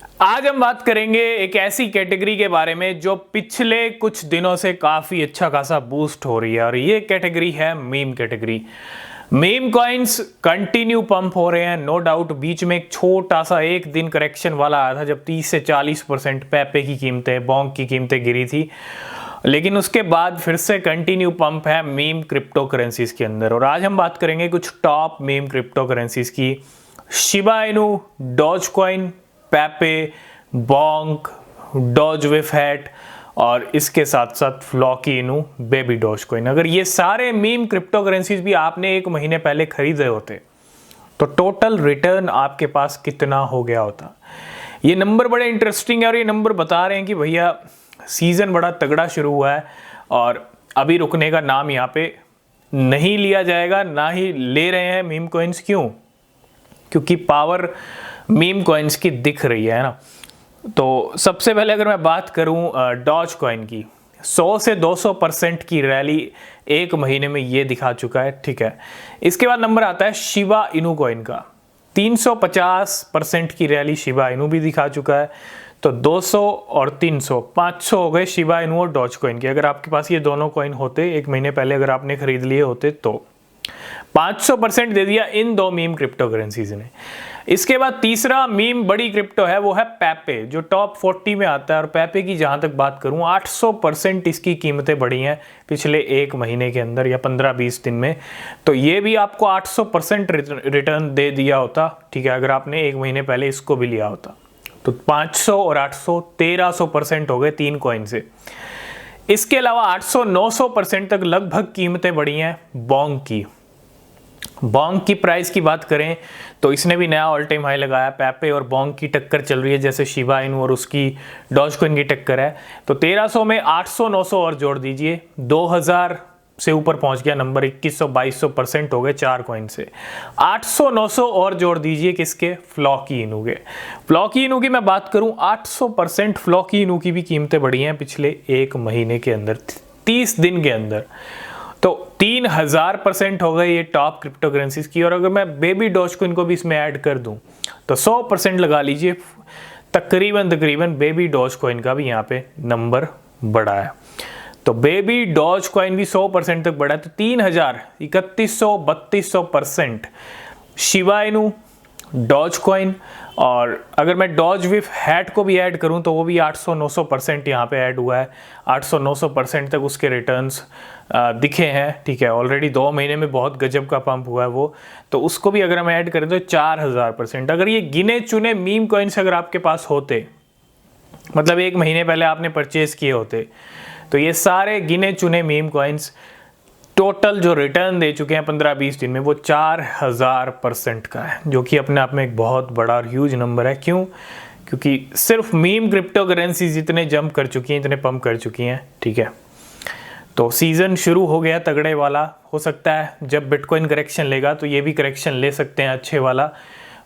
आज हम बात करेंगे एक ऐसी कैटेगरी के बारे में जो पिछले कुछ दिनों से काफी अच्छा खासा बूस्ट हो रही है और ये कैटेगरी है meme category. Meme coins continue pump हो रहे हैं, नो डाउट। बीच में एक छोटा सा एक दिन करेक्शन वाला आया था जब 30 से 40% पेपे की कीमतें, बोंक की कीमतें गिरी थी, लेकिन उसके बाद फिर से कंटिन्यू पंप है मीम क्रिप्टो करेंसीज के अंदर। और आज हम बात करेंगे कुछ टॉप मीम क्रिप्टो करेंसीज की। Shiba Inu, doge coin, पेपे, Bonk, Dodge विफ hat और इसके साथ साथ फ्लॉकी इनू, बेबी डॉज कॉइन। अगर ये सारे मीम क्रिप्टो करेंसीज भी आपने एक महीने पहले खरीदे होते तो टोटल रिटर्न आपके पास कितना हो गया होता। ये नंबर बड़े इंटरेस्टिंग है और ये नंबर बता रहे हैं कि भैया सीजन बड़ा तगड़ा शुरू हुआ है और अभी रुकने का नाम यहाँ पे नहीं लिया जाएगा, ना ही ले रहे हैं मीम कॉइन्स। क्यों? क्योंकि पावर मीम कॉइन्स की दिख रही है ना। तो सबसे पहले अगर मैं बात करूं डॉज कॉइन की, 100 से 200% की रैली एक महीने में ये दिखा चुका है, ठीक है। इसके बाद नंबर आता है शिबा इनू कॉइन का, 350% की रैली शिबा इनू भी दिखा चुका है। तो 200 और 300, 500 हो गए शिबा इनू और डॉज कॉइन के। अगर आपके पास ये दोनों कॉइन होते एक महीने पहले, अगर आपने खरीद लिए होते तो 500% दे दिया इन दो मीम क्रिप्टो करेंसीज ने। इसके बाद तीसरा मीम बड़ी क्रिप्टो है, वो है पेपे, जो टॉप 40 में आता है। और पेपे की जहां तक बात करूं, 800% इसकी कीमतें बढ़ी हैं पिछले एक महीने के अंदर या 15-20 दिन में। तो ये भी आपको 800% रिटर्न दे दिया होता, ठीक है, अगर आपने एक महीने पहले इसको भी लिया होता। तो 500 और 800, 1300% हो गए तीन कॉइन से। इसके अलावा 800-900% तक लगभग कीमतें बढ़ी हैं बोंक की। बोंक की प्राइस की बात करें तो इसने भी नया ऑल टाइम हाई लगाया। पेपे और बोंक की टक्कर चल रही है, जैसे शिबा इनू और उसकी डॉज कॉइन की टक्कर है। तो 1300 में 800-900 और जोड़ दीजिए, 2000 से ऊपर पहुंच गया नंबर। 2100-2200% हो गए चार कॉइन से। 800-900 और जोड़ दीजिए किसके? फ्लॉकी इनू के। फ्लॉकी इनू की मैं बात करूं, 800% फ्लॉकी इनू की भी कीमतें बढ़ी हैं पिछले एक महीने के अंदर, 30 दिन के अंदर। तो 3000% हो गए ये टॉप क्रिप्टो करेंसीज की। और अगर मैं बेबी डॉज कॉइन को भी इसमें ऐड कर दूं तो 100% लगा लीजिए, तकरीबन बेबी डॉज कॉइन का भी यहाँ पे नंबर बढ़ा है। तो बेबी डॉज कॉइन भी 100% तक बढ़ा है। तो 3000, 3100-3200% शिबा इनू, डॉज कॉइन, और अगर मैं डॉज विफ हैट को भी ऐड करूं तो वो भी 800-900% यहाँ पे ऐड हुआ है। 800-900% तक उसके रिटर्न्स दिखे हैं, ठीक है। ऑलरेडी 2 महीने में बहुत गजब का पंप हुआ है वो। तो उसको भी अगर हम ऐड करें तो 4000%। अगर ये गिने चुने मीम कॉइन्स अगर आपके पास होते, मतलब एक महीने पहले आपने परचेज किए होते, तो ये सारे गिने चुने मीम कॉइन्स टोटल जो रिटर्न दे चुके हैं 15-20 दिन में, वो 4000% का है, जो कि अपने आप में एक बहुत बड़ा और ह्यूज नंबर है। क्यों? क्योंकि सिर्फ मीम क्रिप्टो करेंसीज इतने जंप कर चुकी हैं, इतने पंप कर चुकी हैं, ठीक है। तो सीजन शुरू हो गया तगड़े वाला। हो सकता है जब बिटकॉइन करेक्शन लेगा तो ये भी करेक्शन ले सकते हैं अच्छे वाला,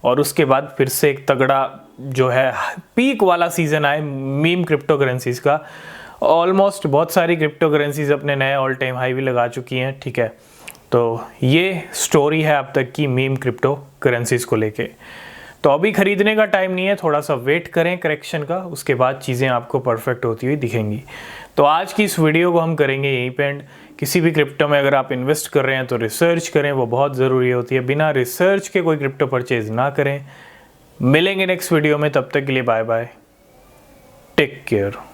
और उसके बाद फिर से एक तगड़ा जो है पीक वाला सीजन आए मीम क्रिप्टो करेंसीज का। ऑलमोस्ट बहुत सारी क्रिप्टो करेंसीज अपने नए ऑल टाइम हाई भी लगा चुकी हैं, ठीक है। तो ये स्टोरी है अब तक की मीम क्रिप्टो करेंसीज को लेके। तो अभी खरीदने का टाइम नहीं है, थोड़ा सा वेट करें करेक्शन का, उसके बाद चीज़ें आपको परफेक्ट होती हुई दिखेंगी। तो आज की इस वीडियो को हम करेंगे यहीं पे एंड। किसी भी क्रिप्टो में अगर आप इन्वेस्ट कर रहे हैं तो रिसर्च करें, वो बहुत ज़रूरी होती है। बिना रिसर्च के कोई क्रिप्टो परचेज ना करें। मिलेंगे नेक्स्ट वीडियो में, तब तक के लिए बाय बाय, टेक केयर।